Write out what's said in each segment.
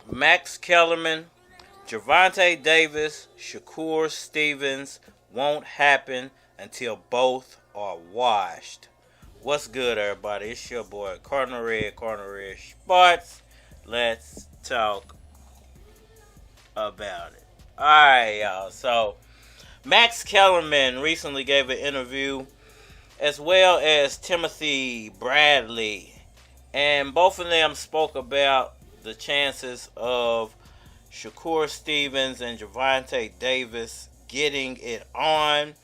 Max Kellerman, Gervonta Davis, Shakur Stevenson won't happen until both are washed. What's good, everybody? It's your boy, Cardinal Red Sports. Let's talk about it. Alright, y'all. So, Max Kellerman recently gave an interview, as well as Timothy Bradley. And both of them spoke about the chances of Shakur Stevenson and Gervonta Davis getting it on.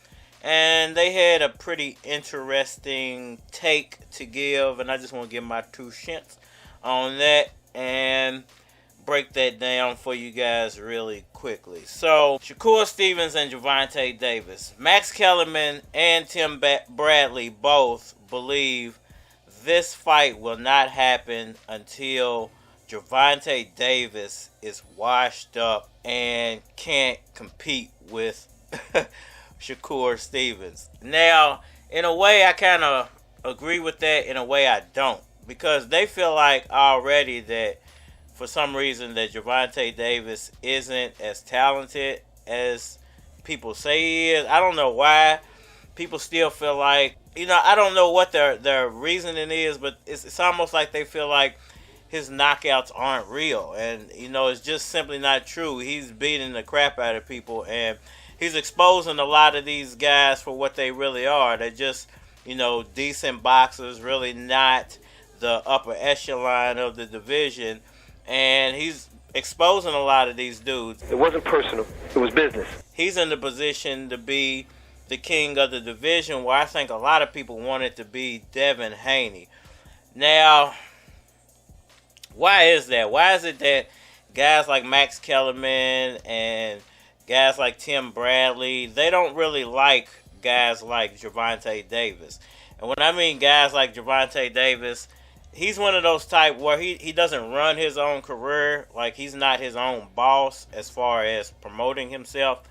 And they had a pretty interesting take to give. And I just want to give my 2 cents on that and break that down for you guys really quickly. So, Shakur Stevenson and Gervonta Davis. Max Kellerman and Tim Bradley both believe this fight will not happen until Gervonta Davis is washed up and can't compete with Shakur Stevenson. Now, in a way, I kind of agree with that. In a way, I don't. Because they feel like already that for some reason that Gervonta Davis isn't as talented as people say he is. I don't know why people still feel like, I don't know what their reasoning is, but it's almost like they feel like his knockouts aren't real. And, it's just simply not true. He's beating the crap out of people, and he's exposing a lot of these guys for what they really are. They're just, decent boxers, really not the upper echelon of the division. And he's exposing a lot of these dudes. It wasn't personal. It was business. He's in the position to be the king of the division, where I think a lot of people wanted to be Devin Haney. Now, why is that? Why is it that guys like Max Kellerman and guys like Tim Bradley, they don't really like guys like Gervonta Davis? And when I mean guys like Gervonta Davis, he's one of those type where he doesn't run his own career. Like, he's not his own boss as far as promoting himself,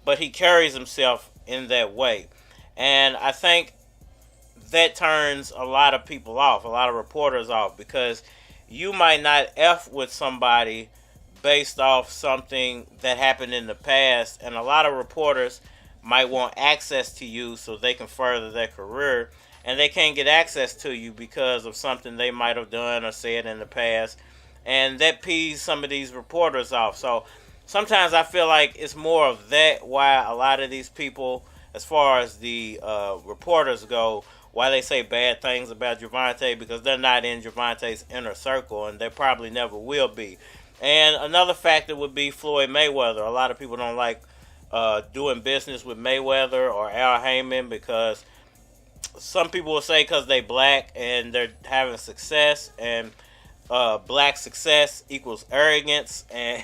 but he carries himself in that way. And I think that turns a lot of people off, a lot of reporters off, because you might not F with somebody based off something that happened in the past, and a lot of reporters might want access to you so they can further their career, and they can't get access to you because of something they might have done or said in the past, and that pees some of these reporters off. So sometimes I feel like it's more of that, why a lot of these people, as far as the reporters go, why they say bad things about Gervonta, because they're not in Gervonta's inner circle, and they probably never will be. And another factor would be Floyd Mayweather. A lot of people don't like doing business with Mayweather or Al Haymon, because some people will say because they black and they're having success, and black success equals arrogance, and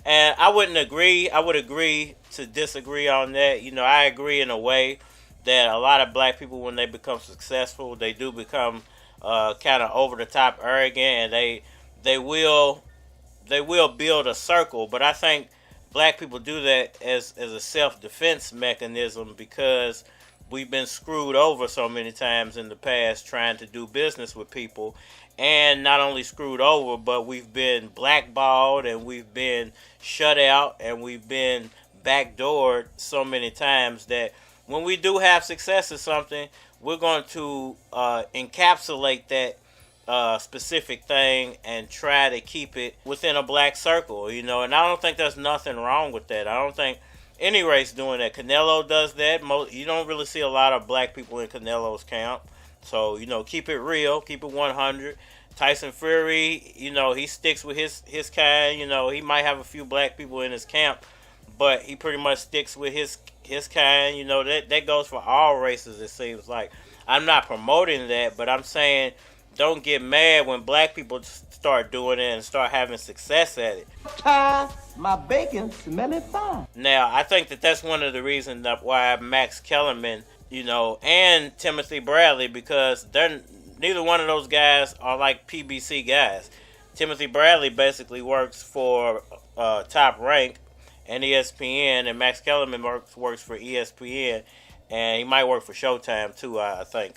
and I wouldn't agree. I would agree to disagree on that. I agree in a way that a lot of black people, when they become successful, they do become kind of over the top arrogant, and they will build a circle. But I think black people do that as a self-defense mechanism, because we've been screwed over so many times in the past trying to do business with people. And not only screwed over, but we've been blackballed, and we've been shut out, and we've been backdoored so many times that when we do have success or something, we're going to encapsulate that specific thing and try to keep it within a black circle, And I don't think there's nothing wrong with that. I don't think any race doing that. Canelo does that. You don't really see a lot of black people in Canelo's camp. So, keep it real. Keep it 100. Tyson Fury, he sticks with his kind. He might have a few black people in his camp, but he pretty much sticks with his kind. That goes for all races, it seems like. I'm not promoting that, but I'm saying don't get mad when black people start doing it and start having success at it. My bacon smelling fine. Now, I think that's one of the reasons why Max Kellerman, and Timothy Bradley, because neither one of those guys are like PBC guys. Timothy Bradley basically works for Top Rank, and ESPN, and Max Kellerman works for ESPN, and he might work for Showtime too, I think.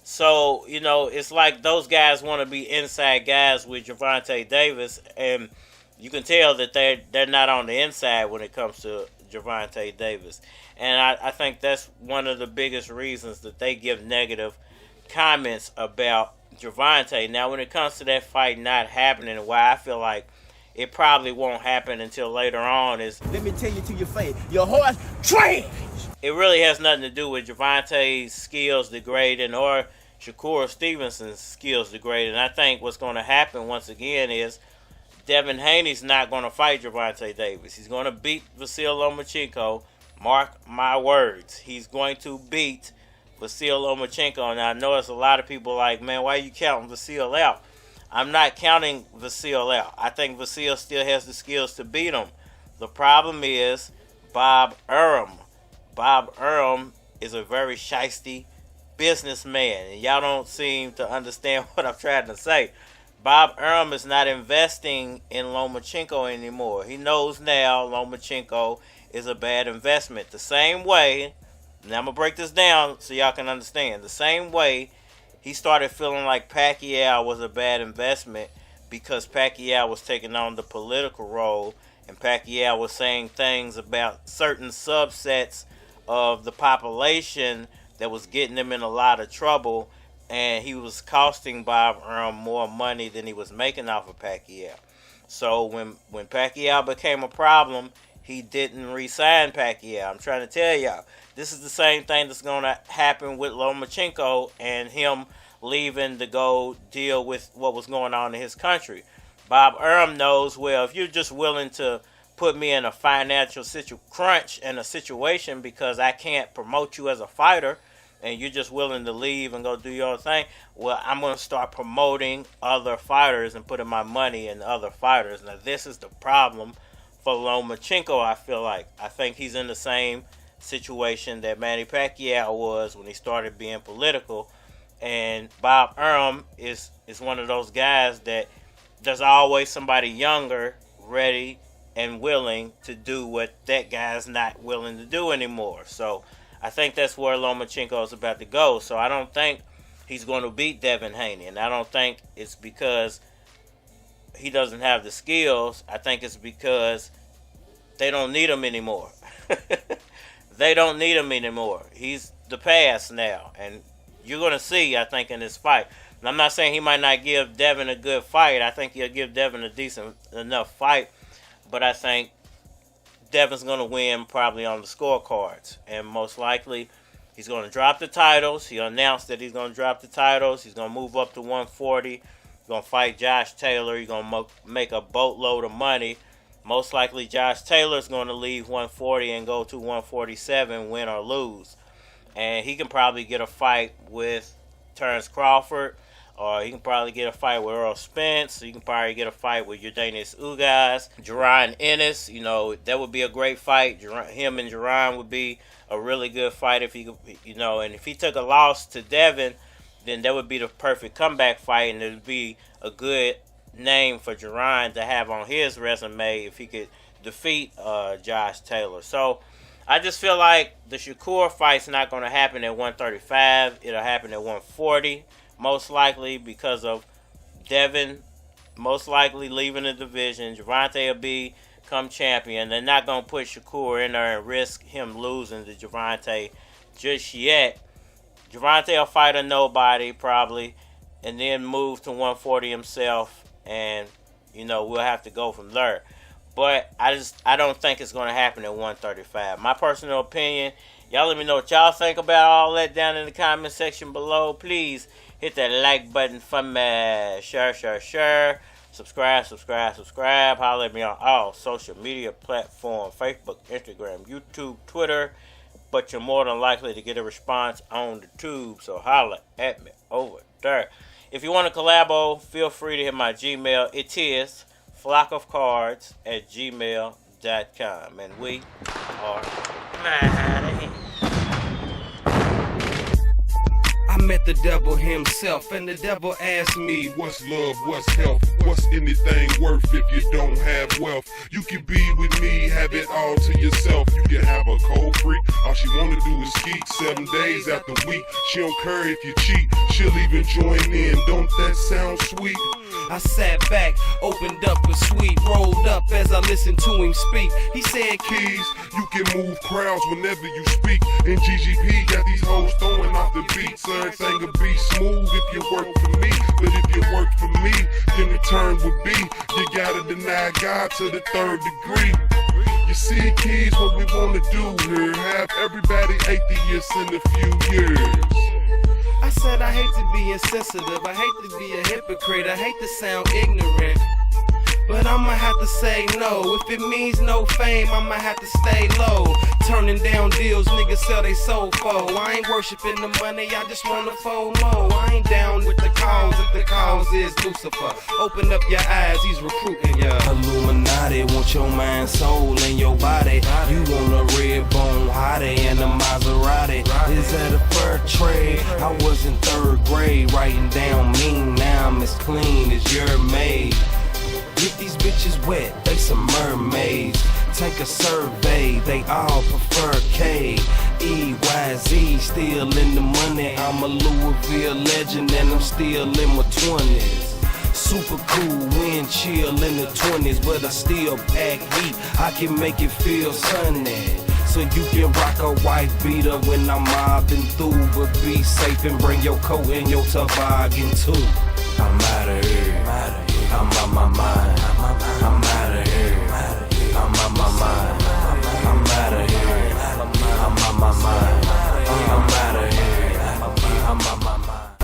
So, it's like those guys want to be inside guys with Gervonta Davis, and you can tell that they're not on the inside when it comes to Gervonta Davis. And I think that's one of the biggest reasons that they give negative comments about Gervonta. Now, when it comes to that fight not happening, and why I feel like it probably won't happen until later on is... Let me tell you to your face, your horse trash! It really has nothing to do with Gervonta's skills degrading or Shakur Stevenson's skills degrading. I think what's going to happen once again is Devin Haney's not going to fight Gervonta Davis. He's going to beat Vasyl Lomachenko. Mark my words. He's going to beat Vasyl Lomachenko. And I know there's a lot of people like, man, why are you counting Vasyl out? I'm not counting Vasyl out. I think Vasyl still has the skills to beat him. The problem is Bob Arum. Bob Arum is a very shiesty businessman, and y'all don't seem to understand what I'm trying to say. Bob Arum is not investing in Lomachenko anymore. He knows now Lomachenko is a bad investment. The same way, now I'm going to break this down so y'all can understand. The same way he started feeling like Pacquiao was a bad investment because Pacquiao was taking on the political role, and Pacquiao was saying things about certain subsets of the population that was getting him in a lot of trouble, and he was costing Bob Arum more money than he was making off of Pacquiao. So when Pacquiao became a problem, he didn't re-sign Pacquiao. I'm trying to tell y'all, this is the same thing that's going to happen with Lomachenko and him leaving to go deal with what was going on in his country. Bob Arum knows, well, if you're just willing to put me in a financial crunch and a situation because I can't promote you as a fighter, and you're just willing to leave and go do your thing, well, I'm going to start promoting other fighters and putting my money in other fighters. Now, this is the problem for Lomachenko, I feel like. I think he's in the same situation that Manny Pacquiao was when he started being political. And Bob Arum is one of those guys that there's always somebody younger, ready, and willing to do what that guy's not willing to do anymore. So I think that's where Lomachenko is about to go. So I don't think he's going to beat Devin Haney. And I don't think it's because he doesn't have the skills. I think it's because they don't need him anymore. They don't need him anymore. He's the past now. And you're going to see, I think, in this fight. And I'm not saying he might not give Devin a good fight. I think he'll give Devin a decent enough fight. But I think Devin's going to win probably on the scorecards. And most likely, he's going to drop the titles. He announced that he's going to drop the titles. He's going to move up to 140. He's going to fight Josh Taylor. He's going to make a boatload of money. Most likely, Josh Taylor's going to leave 140 and go to 147, win or lose. And he can probably get a fight with Terence Crawford. Or he can probably get a fight with Errol Spence. He can probably get a fight with Yordenis Ugas. Jerron Ennis, that would be a great fight. Him and Jerron would be a really good fight if he, and if he took a loss to Devin, then that would be the perfect comeback fight, and it would be a good name for Jerron to have on his resume if he could defeat Josh Taylor. So I just feel like the Shakur fight's not going to happen at 135. It'll happen at 140. Most likely because of Devin most likely leaving the division. Gervonta will become champion. They're not going to put Shakur in there and risk him losing to Gervonta just yet. Gervonta will fight a nobody probably and then move to 140 himself, and we'll have to go from there. But I don't think it's going to happen at 135. My personal opinion, y'all let me know what y'all think about all that down in the comment section below. Please hit that like button for me. Share. Subscribe. Holler at me on all social media platforms. Facebook, Instagram, YouTube, Twitter. But you're more than likely to get a response on the tube. So holler at me over there. If you want to collabo, feel free to hit my Gmail. It is flockofcards@gmail.com. And we are mad. met the devil himself, and the devil asked me, what's love, what's health, what's anything worth if you don't have wealth? You can be with me, have it all to yourself. You can have a cold freak, all she wanna do is skeet 7 days after week. She don't care if you cheat, she'll even join in. Don't that sound sweet? I sat back, opened up a suite, rolled up as I listened to him speak. He said, Keys, you can move crowds whenever you speak. And GGP got these hoes throwing off the beat. So everything will be smooth if you work for me. But if you work for me, then the turn would be you gotta deny God to the 3rd degree. You see, Keys, what we wanna do here, have everybody atheists in a few years. I said I hate to be insensitive, I hate to be a hypocrite, I hate to sound ignorant, but I'ma have to say no. If it means no fame, I'ma have to stay low. Turning down deals, niggas sell they soul for. I ain't worshiping the money, I just wanna FOMO. I ain't down with the cause if the cause is Lucifer. Open up your eyes, he's recruiting ya. Illuminati want your mind, soul, and your body. You want a red bone hottie and a Maserati. Is that a fair trade? I was in 3rd grade, writing down mean, now I'm as clean as your maid. Get these bitches wet, they some mermaids. Take a survey, they all prefer K. EYZ, still in the money. I'm a Louisville legend and I'm still in my 20s. Super cool, wind chill in the 20s, but I still pack heat. I can make it feel sunny. So you can rock a white beater when I'm mobbing through. But be safe and bring your coat and your toboggan too. I'm out of